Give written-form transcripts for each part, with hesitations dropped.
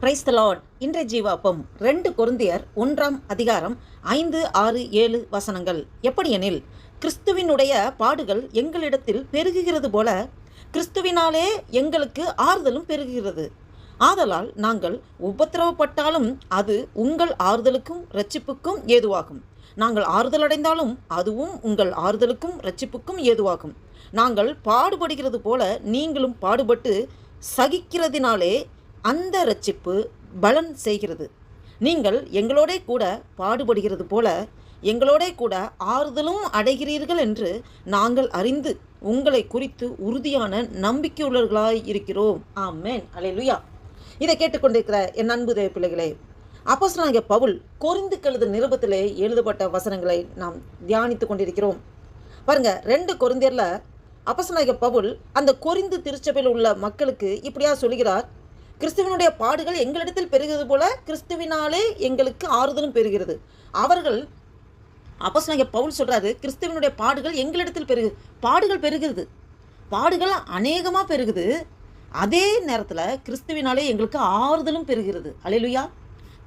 Praise the Lord. இன்றைய ஜீவாப்பம் 2 கொரிந்தியர் 1ஆம் அதிகாரம் 5, 6, 7 வசனங்கள். எப்படியெனில், கிறிஸ்துவினுடைய பாடுகள் எங்களிடத்தில் பெருகுகிறது போல கிறிஸ்துவினாலே எங்களுக்கு ஆறுதலும் பெருகுகிறது. ஆதலால் நாங்கள் உபத்திரவப்பட்டாலும் அது உங்கள் ஆறுதலுக்கும் இரட்சிப்புக்கும் ஏதுவாகும். நாங்கள் ஆறுதலடைந்தாலும் அதுவும் உங்கள் ஆறுதலுக்கும் இரட்சிப்புக்கும் ஏதுவாகும். நாங்கள் பாடுபடுகிறது போல நீங்களும் பாடுபட்டு சகிக்கிறதினாலே அந்த இரட்சிப்பு பலன் செய்கிறது. நீங்கள் எங்களோட கூட பாடுபடுகிறது போல எங்களோட கூட ஆறுதலும் அடைகிறீர்கள் என்று நாங்கள் அறிந்து உங்களை குறித்து உறுதியான நம்பிக்கையுள்ளவர்களாய் இருக்கிறோம். ஆமென், அல்லேலூயா. இதை கேட்டுக்கொண்டிருக்கிற என் அன்பு தேவ பிள்ளைகளே, அப்போஸ்தலனாகிய பவுல் கொரிந்துக்கு எழுதின நிருபத்திலே எழுதப்பட்ட வசனங்களை நாம் தியானித்து கொண்டிருக்கிறோம். பாருங்க, 2 கொரிந்தியர்ல அப்போஸ்தலனாகிய பவுல் அந்த கொரிந்து திருச்சபையில் உள்ள மக்களுக்கு இப்படியா சொல்கிறார்: கிறிஸ்துவனுடைய பாடுகள் எங்களிடத்தில் பெருகிறது போல கிறிஸ்துவினாலே எங்களுக்கு ஆறுதலும் பெறுகிறது. அவர்கள் அப்போஸ்தலனாகிய பவுல் சொல்றாரு, கிறிஸ்துவனுடைய பாடுகள் எங்களிடத்தில் பாடுகள் பெருகிறது, பாடுகள் அநேகமாக பெருகுது. அதே நேரத்தில் கிறிஸ்துவினாலே எங்களுக்கு ஆறுதலும் பெறுகிறது. அல்லேலூயா.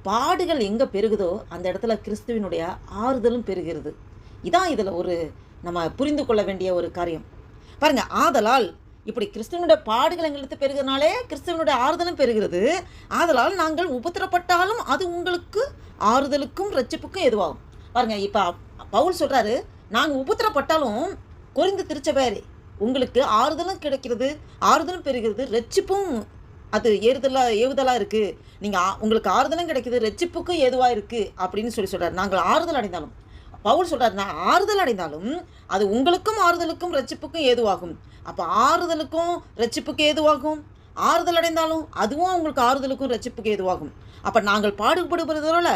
பாடுகள் எங்கே பெருகுதோ அந்த இடத்துல கிறிஸ்துவினுடைய ஆறுதலும் பெறுகிறது. இதான் இதில் ஒரு நம்ம புரிந்து கொள்ள வேண்டிய ஒரு காரியம். பாருங்க, ஆதலால் இப்படி கிறிஸ்துவனுடைய பாடுகள் எங்களுக்கு பெருகிறதுனாலே கிறிஸ்துவனுடைய ஆறுதலும் பெறுகிறது. ஆதலால் நாங்கள் உபத்திரப்பட்டாலும் அது உங்களுக்கு ஆறுதலுக்கும் இரட்சிப்புக்கும் எதுவாகும். பாருங்க, இப்போ பவுல் சொல்றாரு, நாங்கள் உபத்திரப்பட்டாலும் கொரிந்து திருச்சபை உங்களுக்கு ஆறுதலும் கிடைக்கிறது, ஆறுதலும் பெறுகிறது, இரட்சிப்பும் அது ஏவுதலாக இருக்குது. நீங்கள் உங்களுக்கு ஆறுதலும் கிடைக்கிது, இரட்சிப்புக்கும் ஏதுவாக இருக்குது அப்படின்னு சொல்கிறார். நாங்கள் ஆறுதல் அடைந்தாலும், பவுல் சொல்கிறார், நான் ஆறுதல் அடைந்தாலும் அது உங்களுக்கும் ஆறுதலுக்கும் இரட்சிப்புக்கும் ஏதுவாகும். அப்போ ஆறுதலுக்கும் இரட்சிப்புக்கு ஏதுவாகும், ஆறுதல் அடைந்தாலும் அதுவும் உங்களுக்கு ஆறுதலுக்கும் இரட்சிப்புக்கு ஏதுவாகும். அப்போ நாங்கள் பாடுபடுவதால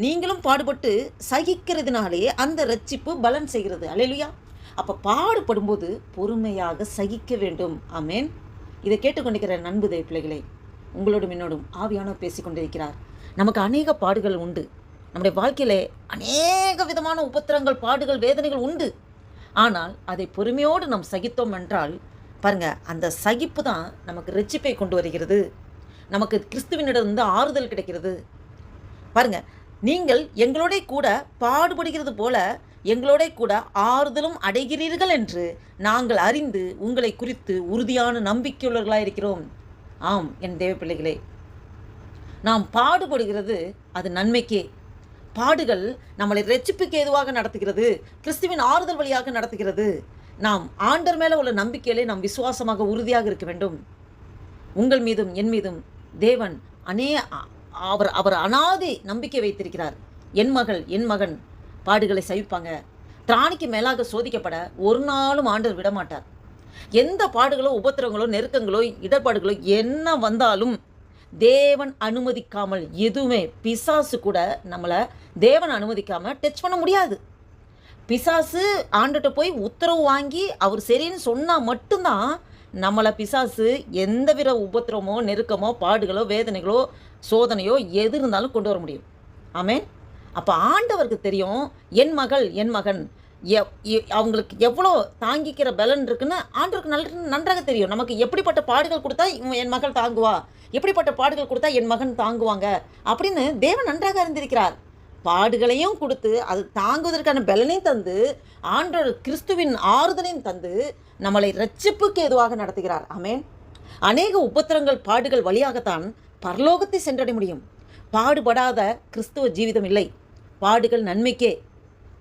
நீங்களும் பாடுபட்டு சகிக்கிறதுனாலே அந்த இரட்சிப்பு பலன் செய்கிறது. அல்லேலூயா. அப்போ பாடுபடும்போது பொறுமையாக சகிக்க வேண்டும். ஆமேன். இதை கேட்டுக்கொண்டிருக்கிற நண்பு தேவ பிள்ளைகளே, உங்களோடும் என்னோடும் ஆவியானவர் பேசிக்கொண்டிருக்கிறார். நமக்கு அநேக பாடுகள் உண்டு. நம்முடைய வாழ்க்கையிலே அநேக விதமான உபத்திரங்கள், பாடுகள், வேதனைகள் உண்டு. ஆனால் அதை பொறுமையோடு நாம் சகித்தோம் என்றால் பாருங்க, அந்த சகிப்பு தான் நமக்கு இரட்சிப்பை கொண்டு வருகிறது. நமக்கு கிறிஸ்துவினிடமிருந்து ஆறுதல் கிடைக்கிறது. பாருங்க, நீங்கள் எங்களோட கூட பாடுபடுகிறது போல எங்களோட கூட ஆறுதலும் அடைகிறீர்கள் என்று நாங்கள் அறிந்து உங்களை குறித்து உறுதியான நம்பிக்கையுள்ளவர்களாக இருக்கிறோம். ஆம் என் தேவ பிள்ளைகளே, நாம் பாடுபடுகிறது அது நன்மைக்கே. பாடுகள் நம்மளை இரட்சிப்புக்கு ஏதுவாக நடத்துகிறது, கிறிஸ்துவின் ஆறுதல் வழியாக நடத்துகிறது. நாம் ஆண்டவர் மேலே உள்ள நம்பிக்கையிலே நாம் விசுவாசமாக உறுதியாக இருக்க வேண்டும். உங்கள் மீதும் என் மீதும் தேவன் அவர் அனாதி நம்பிக்கை வைத்திருக்கிறார். என் மகள் என் மகன் பாடுகளை சகிப்பாங்க. திராணிக்கு மேலாக சோதிக்கப்பட ஒரு நாளும் ஆண்டவர் விடமாட்டார். எந்த பாடுகளோ உபத்திரங்களோ நெருக்கங்களோ இடர்பாடுகளோ என்ன வந்தாலும் தேவன் அனுமதிக்காமல் எதுவுமே, பிசாசு கூட நம்மளை தேவன் அனுமதிக்காமல் டச் பண்ண முடியாது. பிசாசு ஆண்டுகிட்ட போய் உத்தரவு வாங்கி அவர் சரின்னு சொன்னால் மட்டும்தான் நம்மளை பிசாசு எந்தவித உபத்திரமோ நெருக்கமோ பாடுகளோ வேதனைகளோ சோதனையோ எது இருந்தாலும் கொண்டு வர முடியும். ஆமேன். அப்போ ஆண்டவருக்கு தெரியும், என் மகள் என் மகன் அவங்களுக்கு எவ்வளோ தாங்கிக்கிற பலன் இருக்குன்னு ஆண்டவருக்கு நன்றாக தெரியும். நமக்கு எப்படிப்பட்ட பாடுகள் கொடுத்தா என் மகள் தாங்குவா, எப்படிப்பட்ட பாடுகள் கொடுத்தா என் மகன் தாங்குவாங்க அப்படின்னு தேவன் நன்றாக அறிந்திருக்கிறார். பாடுகளையும் கொடுத்து அது தாங்குவதற்கான பலனையும் தந்து ஆண்டவர் கிறிஸ்துவின் ஆறுதலையும் தந்து நம்மளை இரட்சிப்புக்கு ஏதுவாக நடத்துகிறார். ஆமேன். அநேக உபத்திரங்கள் பாடுகள் வழியாகத்தான் பரலோகத்தை சென்றடைய முடியும். பாடுபடாத கிறிஸ்துவ ஜீவிதம் இல்லை. பாடுகள் நன்மைக்கே.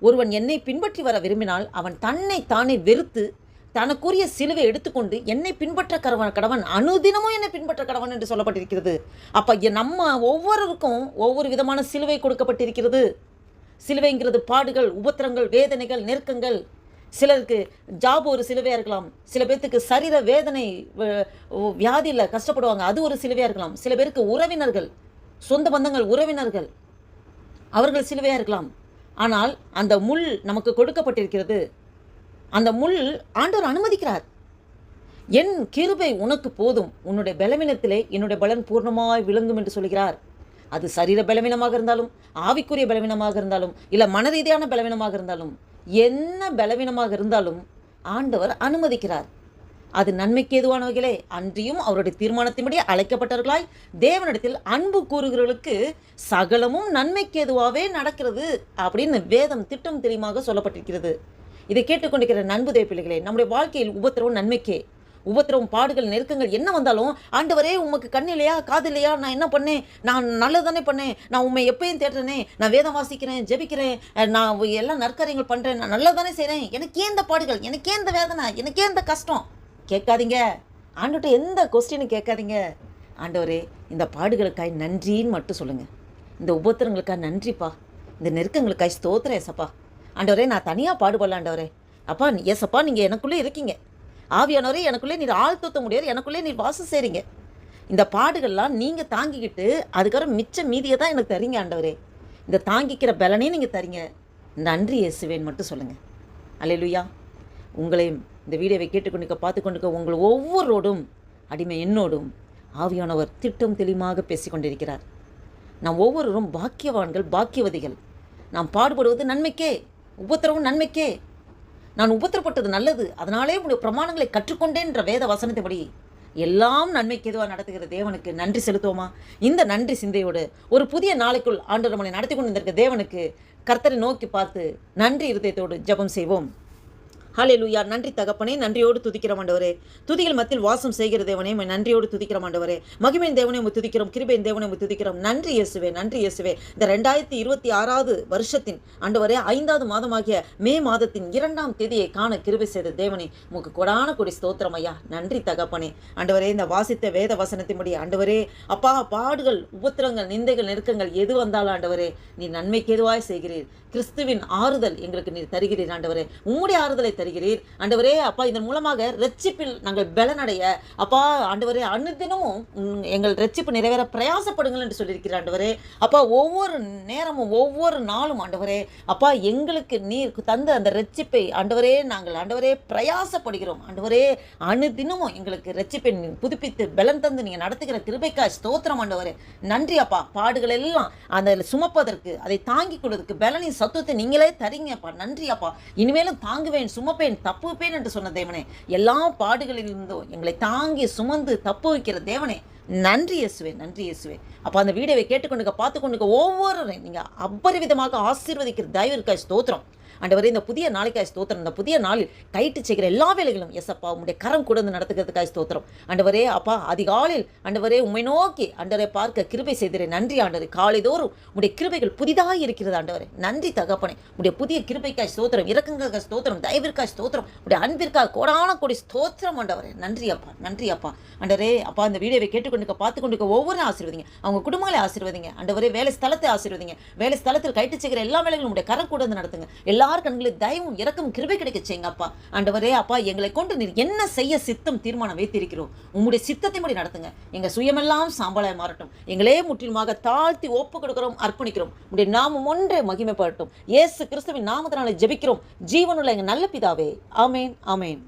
ஒருவன் என்னை பின்பற்றி வர விரும்பினால் அவன் தன்னை தானே வெறுத்து தனக்குரிய சிலுவை எடுத்துக்கொண்டு என்னை பின்பற்ற கடவன், அனுதினமும் என்னை பின்பற்ற கடவன் என்று சொல்லப்பட்டிருக்கிறது. அப்போ நம்ம ஒவ்வொருவருக்கும் ஒவ்வொரு விதமான சிலுவை கொடுக்கப்பட்டிருக்கிறது. சிலுவைங்கிறது பாடுகள், உபத்திரங்கள், வேதனைகள், நெருக்கங்கள். சிலருக்கு ஜாப் ஒரு சிலுவையாக இருக்கலாம், சில பேர்த்துக்கு சரீர வேதனை வியாதியில் கஷ்டப்படுவாங்க, அது ஒரு சிலுவையாக இருக்கலாம். சில பேருக்கு உறவினர்கள், சொந்த பந்தங்கள், உறவினர்கள், அவர்கள் சிலுவையாக இருக்கலாம். ஆனால் அந்த முள் நமக்கு கொடுக்கப்பட்டிருக்கிறது. அந்த முள் ஆண்டவர் அனுமதிக்கிறார். என் கிருபை உனக்கு போதும், உன்னுடைய பலவீனத்திலே என்னுடைய பலன் பூர்ணமாய் விளங்கும் என்று சொல்கிறார். அது சரீர பலவீனமாக இருந்தாலும், ஆவிக்குரிய பலவீனமாக இருந்தாலும், இல்லை மன ரீதியான பலவீனமாக இருந்தாலும், என்ன பலவீனமாக இருந்தாலும் ஆண்டவர் அனுமதிக்கிறார். அது நன்மைக்கு ஏதுவானவைகளே. அன்றியும் அவருடைய தீர்மானத்தின்படி அழைக்கப்பட்டவர்களாய் தேவனிடத்தில் அன்பு கூறுகிறவர்களுக்கு சகலமும் நன்மைக்கு ஏதுவாகவே நடக்கிறது அப்படின்னு வேதம் திட்டம் தெளிவாக சொல்லப்பட்டிருக்கிறது. இதை கேட்டுக்கொண்டிருக்கிற நண்பு தேவ பிள்ளைகளே, நம்முடைய வாழ்க்கையில் உபத்திரவம் நன்மைக்கே. உபத்திரவம், பாடுகள், நெருக்கங்கள் என்ன வந்தாலும், ஆண்டவரே உமக்கு கண் இல்லையா, காது இல்லையா, நான் என்ன பண்ணேன், நான் நல்லதானே பண்ணேன், நான் உண்மை எப்பயும் தேடுறேனே, நான் வேதம் வாசிக்கிறேன், ஜெபிக்கிறேன், நான் எல்லாம் நற்காரியங்கள் பண்ணுறேன், நான் நல்லதானே செய்கிறேன், எனக்கு ஏன் இந்த பாடுகள், எனக்கு ஏன் இந்த வேதனை, எனக்கு ஏன் இந்த கஷ்டம் கேட்காதீங்க. ஆண்டவர்கிட்ட எந்த கொஸ்டினும் கேட்காதீங்க. ஆண்டவரே இந்த பாடுகளுக்காய் நன்றின்னு மட்டும் சொல்லுங்கள். இந்த உபத்திரங்களுக்காக நன்றிப்பா, இந்த நெருக்கங்களுக்காய் ஸ்தோத்திரம் ஏசப்பா. ஆண்டவரே நான் தனியாக பாடுபடல ஆண்டவரே. அப்பா ஏசப்பா நீங்கள் எனக்குள்ளே இருக்கீங்க. ஆவியானவரே எனக்குள்ளே நீர் ஆழ்த்த முடியாது, எனக்குள்ளே நீர் வாசம் செய்கிறீங்க. இந்த பாடுகள்லாம் நீங்கள் தாங்கிக்கிட்டு அதுக்கப்புறம் மிச்ச மீதியை தான் எனக்கு தரீங்க ஆண்டவரே. இந்த தாங்கிக்கிற பலனையும் நீங்கள் தரீங்க. நன்றி இயேசுவேன்னு மட்டும் சொல்லுங்கள். அல்லேலூயா. உங்களையும் இந்த வீடியோவை கேட்டுக்கொண்டிருக்க பார்த்து கொண்டிருக்க உங்கள் ஒவ்வொருவரோடும் அடிமை என்னோடும் ஆவியானவர் திட்டம் தெளிவாக பேசிக்கொண்டிருக்கிறார். நாம் ஒவ்வொருவரும் பாக்கியவான்கள், பாக்கியவதிகள். நாம் பாடுபடுவது நன்மைக்கே, உபத்திரவும் நன்மைக்கே. நான் உபத்திரப்பட்டது நல்லது, அதனாலே உடைய பிரமாணங்களை கற்றுக்கொண்டேன்ற வேத வசனத்தைப்படி எல்லாம் நன்மைக்கு எதுவாக நடத்துகிற தேவனுக்கு நன்றி செலுத்துவோமா? இந்த நன்றி சிந்தையோடு ஒரு புதிய நாளைக்குள் ஆண்டவர் நம்மை நடத்தி கொண்டு வந்திருக்க தேவனுக்கு கர்த்தரை நோக்கி பார்த்து நன்றி இருதயத்தோடு ஜெபம் செய்வோம். ஹல்லேலூயா. நன்றி தகப்பனே, நன்றியோடு துதிக்கிறோம் ஆண்டவரே. துதிகள் மத்தியில் வாசம் செய்கிற தேவனே நன்றியோடு துதிக்கிறோம் ஆண்டவரே. மகிமையின் தேவனே துதிக்கிறோம், கிருபையின் தேவனே துதிக்கிறோம். நன்றி இயேசுவே, நன்றி இயேசுவே. இந்த 2026 வருஷத்தின் ஆண்டவரே 5வது மாதமாகிய மே மாதத்தின் 2ஆம் தேதியை காண கிருபை செய்த தேவனே உமக்கு கொடான கொடி ஸ்தோத்திரம் ஐயா. நன்றி தகப்பனே. ஆண்டவரே இந்த வாசித்த வேத வசனத்தின்படி ஆண்டவரே அப்பா, பாடுகள், உபத்திரங்கள், நிந்தைகள், நெருக்கங்கள் எது வந்தாலும் ஆண்டவரே நீ நன்மைக்கு எதுவாய் செய்கிறீர். கிறிஸ்துவின் ஆறுதல் எங்களுக்கு நீர் தருகிறீர் ஆண்டவரே. உம்முடைய ஆறுதலை தருகிறீர் ஆண்டவரே. அப்பா இதன் மூலமாக இரட்சிப்பில் நாங்கள் பலனடைய அப்பா ஆண்டவரே அனுதினமும் எங்கள் இரட்சிப்பு நிறைவேற பிரயாசப்படுங்கள் என்று சொல்லியிருக்கிறார் ஆண்டவரே. அப்பா ஒவ்வொரு நேரமும் ஒவ்வொரு நாளும் ஆண்டவரே அப்பா எங்களுக்கு நீர் தந்த அந்த இரட்சிப்பை ஆண்டவரே நாங்கள் ஆண்டவரே பிரயாசப்படுகிறோம் ஆண்டவரே. அனுதினமும் எங்களுக்கு இரட்சிப்பை புதுப்பித்து பலன் தந்து நீங்கள் நடத்துகிற கிருபைக்காய் ஸ்தோத்திரம் ஆண்டவரே. நன்றி அப்பா. பாடுகள் எல்லாம் அந்த சுமப்பதற்கு, அதை தாங்கிக் கொள்வதற்கு பலனின் சத்துவத்தை நீங்களே தரீங்கப்பா. நன்றி அப்பா. இனிமேலும் தாங்குவேன், சுமப்பேன், தப்புவேன் என்று சொன்ன தேவனே, எல்லா பாடுகளிலிருந்தும் எங்களை தாங்கி சுமந்து தப்பு வைக்கிற தேவனே நன்றி இயேசுவே, நன்றி இயேசுவே. அப்போ அந்த வீடியோவை கேட்டுக்கொண்டு பார்த்து கொண்டு ஒவ்வொருவரையும் நீங்கள் அபரிவிதமாக ஆசீர்வதிக்கிற தயவிற்காய் ஸ்தோத்திரம் ஆண்டவரே. இந்த புதிய நாளைக்காய் ஸ்தோத்திரம். இந்த புதிய நாளில் கைட்டு செய்கிற எல்லா வேலைகளும் எஸ் அப்பா உங்களுடைய கரம் கூட நடத்துக்கிறதுக்காய் ஸ்தோத்திரம் ஆண்டவரே. அப்பா அதிகாலையில் ஆண்டவரே உண்மை நோக்கி ஆண்டவரை பார்க்க கிருபை செய்கிறேன். நன்றி ஆண்டவரே. காலைதோறும் உடைய கிருபைகள் புதிதாக இருக்கிறது ஆண்டவரே. நன்றி தகப்பனே. உடைய புதிய கிருபைக்காய் ஸ்தோத்திரம், இரக்கங்களுக்காக ஸ்தோத்திரம், தயவிற்காய் ஸ்தோத்திரம், உடைய அன்பிற்காக கோடான கோடி ஸ்தோத்திரம் ஆண்டவரே. நன்றி அப்பா, நன்றி அப்பா. ஆண்டவரே அப்பா இந்த வீடியோவை கேட்டுக்கொண்டு பார்த்து கொண்டு ஒவ்வொரு ஆசீர்வதிங்க. அவங்க குடும்பங்களை ஆசீர்வதிங்க ஆண்டவரே. வேலை ஸ்தலத்தை ஆசீர்வதிங்க. வேலை ஸ்தலத்தில் கைட்டு செய்கிற எல்லா வேலைகளும் உடைய கரம் கூட நடத்துங்க. எல்லா கண்களில் தயவும் இரக்கம் கிருபை கிடைக்க செய்யுங்க அப்பா ஆண்டவரே. அப்பா எங்களை கொண்டு நீர் என்ன செய்ய சித்தம் தீர்மானம் வைத்திருக்கிறோம் உம்முடைய சித்தத்தின்படி நடத்துங்க. எங்க சுயமெல்லாம் சாம்பலாய் மாறட்டும். எங்களே முற்றிலுமாக தாழ்த்தி ஒப்பு கொடுக்கிறோம், அர்ப்பணிக்கிறோம். உடைய நாமம் ஒன்றே மகிமைப்படட்டும். இயேசு கிறிஸ்துவின் நாமத்தினாலே ஜெபிக்கிறோம் ஜீவனுள்ள எங்க நல்ல பிதாவே. ஆமேன், ஆமேன்.